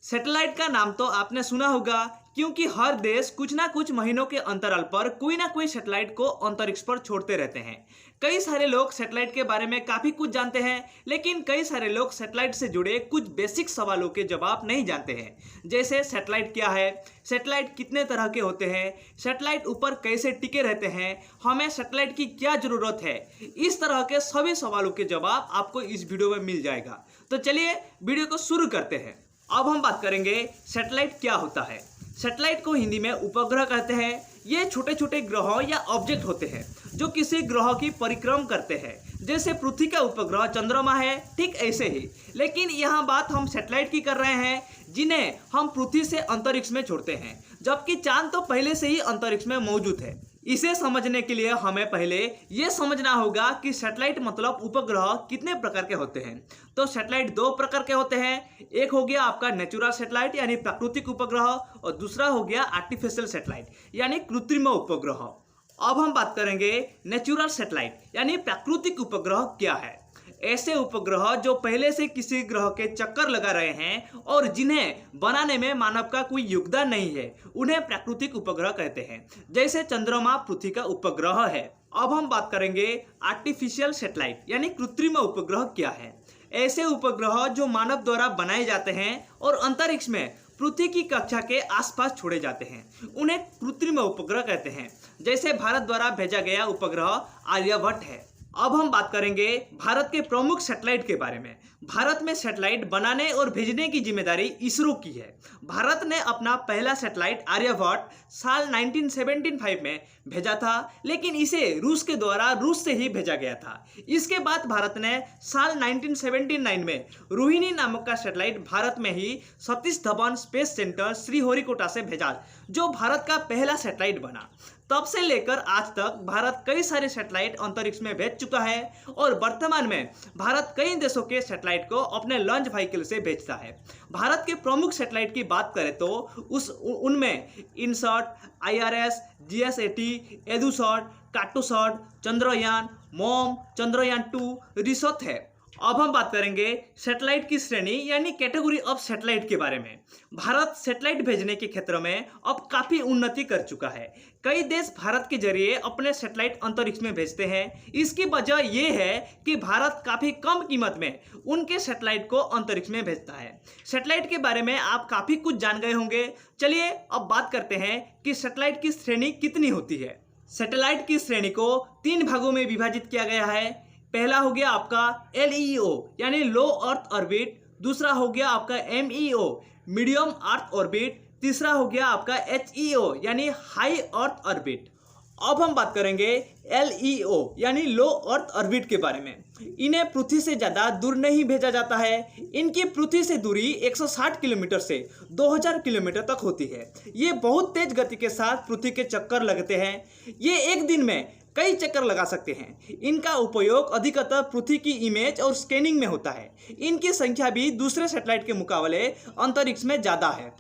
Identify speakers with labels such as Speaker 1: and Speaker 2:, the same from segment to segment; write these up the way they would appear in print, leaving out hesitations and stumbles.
Speaker 1: Satellite का नाम तो आपने सुना होगा क्योंकि हर देश कुछ ना कुछ महीनों के अंतराल पर कोई ना कोई सैटेलाइट को अंतरिक्ष पर छोड़ते रहते हैं। कई सारे लोग सैटेलाइट के बारे में काफी कुछ जानते हैं, लेकिन कई सारे लोग सैटेलाइट से जुड़े कुछ बेसिक सवालों के जवाब नहीं जानते हैं। जैसे सैटेलाइट क्या है, सैटेलाइट कितने तरह के होते हैं, सैटेलाइट ऊपर कैसे टिके रहते हैं, हमें सैटेलाइट की क्या जरूरत है। इस तरह के सभी सवालों के जवाब आपको इस वीडियो में मिल जाएगा। तो चलिए वीडियो को शुरू करते हैं। अब हम बात करेंगे सैटेलाइट क्या होता है। सैटेलाइट को हिंदी में उपग्रह कहते हैं। ये छोटे छोटे ग्रह या ऑब्जेक्ट होते हैं जो किसी ग्रह की परिक्रमा करते हैं। जैसे पृथ्वी का उपग्रह चंद्रमा है, ठीक ऐसे ही। लेकिन यहाँ बात हम सैटेलाइट की कर रहे हैं जिन्हें हम पृथ्वी से अंतरिक्ष में छोड़ते हैं, जबकि चांद तो पहले से ही अंतरिक्ष में मौजूद है। इसे समझने के लिए हमें पहले यह समझना होगा कि सैटेलाइट मतलब उपग्रह कितने प्रकार के होते हैं। तो सैटेलाइट दो प्रकार के होते हैं। एक हो गया आपका नेचुरल सैटेलाइट यानी प्राकृतिक उपग्रह, और दूसरा हो गया आर्टिफिशियल सैटेलाइट यानी कृत्रिम उपग्रह। अब हम बात करेंगे नेचुरल सैटेलाइट यानी प्राकृतिक उपग्रह क्या है। ऐसे उपग्रह जो पहले से किसी ग्रह के चक्कर लगा रहे हैं और जिन्हें बनाने में मानव का कोई योगदान नहीं है, उन्हें प्राकृतिक उपग्रह कहते हैं। जैसे चंद्रमा पृथ्वी का उपग्रह है। अब हम बात करेंगे आर्टिफिशियल सैटेलाइट यानी कृत्रिम उपग्रह क्या है। ऐसे उपग्रह जो मानव द्वारा बनाए जाते हैं और अंतरिक्ष में पृथ्वी की कक्षा के आसपास छोड़े जाते हैं, उन्हें कृत्रिम उपग्रह कहते हैं। जैसे भारत द्वारा भेजा गया उपग्रह आर्यभट्ट है। अब हम बात करेंगे भारत के प्रमुख सैटेलाइट के बारे में। भारत में सैटेलाइट बनाने और भेजने की जिम्मेदारी इसरो की है। भारत ने अपना पहला सैटेलाइट आर्यभट्ट साल 1975 में भेजा था, लेकिन इसे रूस के द्वारा रूस से ही भेजा गया था। इसके बाद भारत ने साल 1979 में रोहिणी नामक का सैटेलाइट भारत में ही सतीश धवन स्पेस सेंटर श्रीहरिकोटा से भेजा, जो भारत का पहला सैटेलाइट बना। तब से लेकर आज तक भारत कई सारे सैटेलाइट अंतरिक्ष में भेज चुका है और वर्तमान में भारत कई देशों के सैटेलाइट को अपने लॉन्च व्हीकल से भेजता है। भारत के प्रमुख सैटेलाइट की बात करें तो उनमें INSAT, IRS, GS80, EDUSAT, Cartosat, Chandrayaan, MOM, Chandrayaan, रिसोथ है। अब हम बात करेंगे सैटेलाइट की श्रेणी यानी कैटेगरी ऑफ सैटेलाइट के बारे में। भारत सैटेलाइट भेजने के क्षेत्र में अब काफी उन्नति कर चुका है। कई देश भारत के जरिए अपने सैटेलाइट अंतरिक्ष में भेजते हैं। इसकी वजह यह है कि भारत काफी कम कीमत में उनके सैटेलाइट को अंतरिक्ष में भेजता है। सैटेलाइट के बारे में आप काफी कुछ जान गए होंगे। चलिए अब बात करते हैं कि सैटेलाइट की श्रेणी कितनी होती है। सैटेलाइट की श्रेणी को 3 भागों में विभाजित किया गया है। पहला हो गया आपका LEO यानी लो अर्थ ऑर्बिट, दूसरा हो गया आपका MEO मीडियम अर्थ ऑर्बिट, तीसरा हो गया आपका HEO यानी हाई अर्थ ऑर्बिट। अब हम बात करेंगे LEO यानी लो अर्थ ऑर्बिट के बारे में। इन्हें पृथ्वी से ज़्यादा दूर नहीं भेजा जाता है। इनकी पृथ्वी से दूरी 160 किलोमीटर से 2000 किलोमीटर तक होती है। ये बहुत तेज गति के साथ पृथ्वी के चक्कर लगते हैं। ये एक दिन में कई चक्कर लगा सकते हैं। इनका उपयोग अधिकतर पृथ्वी की इमेज और स्कैनिंग में होता है। इनकी संख्या भी दूसरे सैटेलाइट के मुकाबले अंतरिक्ष में ज़्यादा है।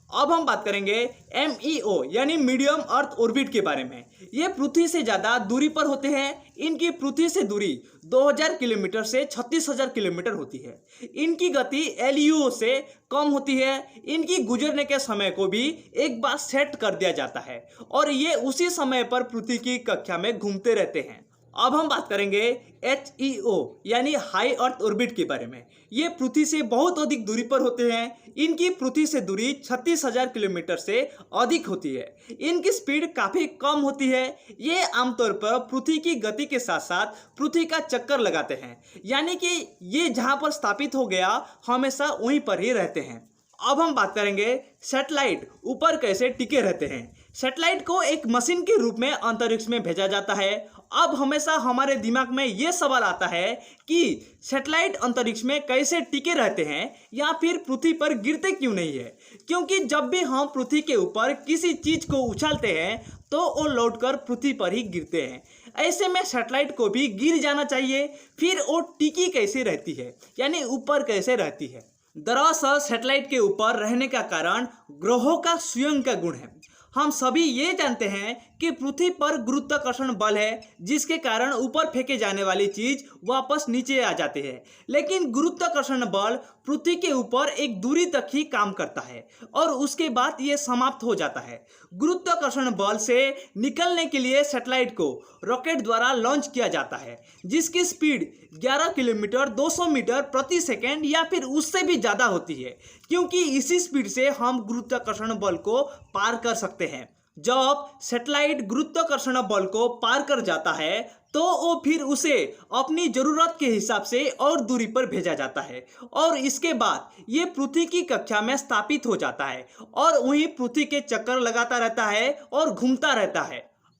Speaker 1: अब हम बात करेंगे MEO यानी मीडियम अर्थ ऑर्बिट के बारे में। ये पृथ्वी से ज़्यादा दूरी पर होते हैं। इनकी पृथ्वी से दूरी 2000 किलोमीटर से 36,000 किलोमीटर होती है। इनकी गति LEO से कम होती है। इनकी गुजरने के समय को भी एक बार सेट कर दिया जाता है और ये उसी समय पर पृथ्वी की कक्षा में घूमते रहते हैं। अब हम बात करेंगे HEO यानी हाई अर्थ ऑर्बिट के बारे में। ये पृथ्वी से बहुत अधिक दूरी पर होते हैं। इनकी पृथ्वी से दूरी 36,000 किलोमीटर से अधिक होती है। इनकी स्पीड काफ़ी कम होती है। ये आमतौर पर पृथ्वी की गति के साथ साथ पृथ्वी का चक्कर लगाते हैं, यानी कि ये जहाँ पर स्थापित हो गया हमेशा वहीं पर ही रहते हैं। अब हम बात करेंगे सैटेलाइट ऊपर कैसे टिके रहते हैं। सैटेलाइट को एक मशीन के रूप में अंतरिक्ष में भेजा जाता है। अब हमेशा हमारे दिमाग में ये सवाल आता है कि सैटेलाइट अंतरिक्ष में कैसे टिके रहते हैं या फिर पृथ्वी पर गिरते क्यों नहीं है। क्योंकि जब भी हम पृथ्वी के ऊपर किसी चीज़ को उछालते हैं तो वो लौटकर पृथ्वी पर ही गिरते हैं। ऐसे में सैटेलाइट को भी गिर जाना चाहिए, फिर वो टिकी कैसे रहती है यानी ऊपर कैसे रहती है। दरअसल सैटेलाइट के ऊपर रहने का कारण ग्रहों का स्वयं का गुण है। हम सभी ये जानते हैं कि पृथ्वी पर गुरुत्वाकर्षण बल है, जिसके कारण ऊपर फेंके जाने वाली चीज वापस नीचे आ जाती है। लेकिन गुरुत्वाकर्षण बल पृथ्वी के ऊपर एक दूरी तक ही काम करता है और उसके बाद ये समाप्त हो जाता है। गुरुत्वाकर्षण बल से निकलने के लिए सैटेलाइट को रॉकेट द्वारा लॉन्च किया जाता है, जिसकी स्पीड 11 किलोमीटर 200 मीटर प्रति सेकेंड या फिर उससे भी ज़्यादा होती है, क्योंकि इसी स्पीड से हम गुरुत्वाकर्षण बल को पार कर सकते हैं। जब सैटेलाइट गुरुत्वाकर्षण बल को पार कर जाता है तो वो फिर उसे अपनी ज़रूरत के हिसाब से और दूरी पर भेजा जाता है और इसके बाद ये पृथ्वी की कक्षा में स्थापित हो जाता है और वहीं पृथ्वी के चक्कर लगाता रहता है और घूमता रहता है।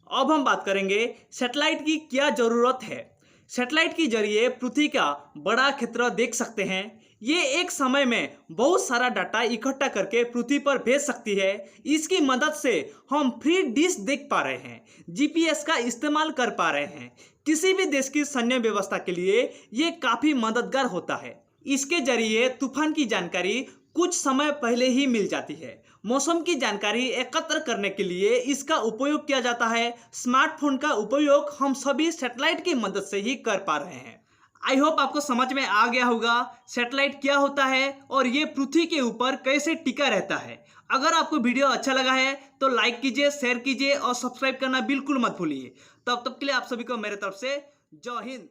Speaker 1: अब हम बात करेंगे सैटेलाइट की क्या ज़रूरत है। सैटेलाइट के जरिए पृथ्वी का बड़ा क्षेत्र देख सकते हैं। ये एक समय में बहुत सारा डाटा इकट्ठा करके पृथ्वी पर भेज सकती है। इसकी मदद से हम फ्री डिश देख पा रहे हैं, जीपीएस का इस्तेमाल कर पा रहे हैं। किसी भी देश की सैन्य व्यवस्था के लिए ये काफ़ी मददगार होता है। इसके जरिए तूफान की जानकारी कुछ समय पहले ही मिल जाती है। मौसम की जानकारी एकत्र करने के लिए इसका उपयोग किया जाता है। स्मार्टफोन का उपयोग हम सभी सैटेलाइट की मदद से ही कर पा रहे हैं। आई होप आपको समझ में आ गया होगा सैटेलाइट क्या होता है और ये पृथ्वी के ऊपर कैसे टिका रहता है। अगर आपको वीडियो अच्छा लगा है तो लाइक कीजिए, शेयर कीजिए और सब्सक्राइब करना बिल्कुल मत भूलिए। तब तक के लिए आप सभी को मेरे तरफ से जय हिंद।